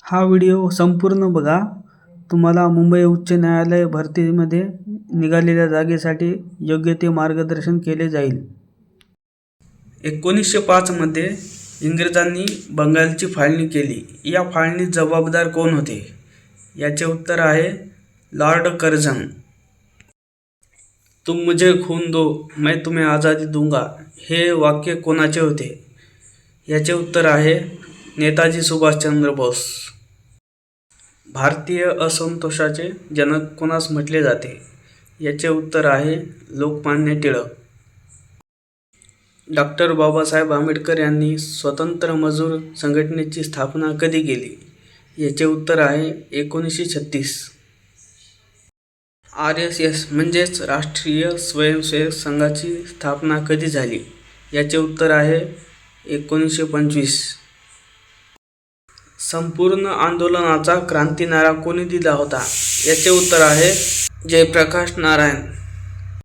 हा व्हिडिओ संपूर्ण बघा. तुम्हाला मुंबई उच्च न्यायालय भरतीमध्ये निघालेल्या जागेसाठी योग्य ते मार्गदर्शन केले जाईल. 1905 मध्ये इंग्रजांनी बंगालची फाळणी केली. या फाळणीत जबाबदार कोण होते? याचे उत्तर आहे लॉर्ड कर्झन. तुम मुझे खून दो मैं तुम्हें आज़ादी दूंगा हे वाक्य कोणाचे होते? याचे उत्तर आहे नेताजी सुभाषचंद्र बोस. भारतीय असंतोषाचे जनक कोणास म्हटले जाते? याचे उत्तर आहे लोकमान्य टिळक. डॉक्टर बाबासाहेब आंबेडकर यांनी स्वतंत्र मजूर संघटनेची स्थापना कधी केली? याचे उत्तर आहे 1936. RSS म्हणजेच राष्ट्रीय स्वयंसेवक संघाची स्थापना कधी झाली? याचे उत्तर आहे 1925. संपूर्ण आंदोलनाचा क्रांती नारा कोणी दिला होता? याचे उत्तर आहे जयप्रकाश नारायण.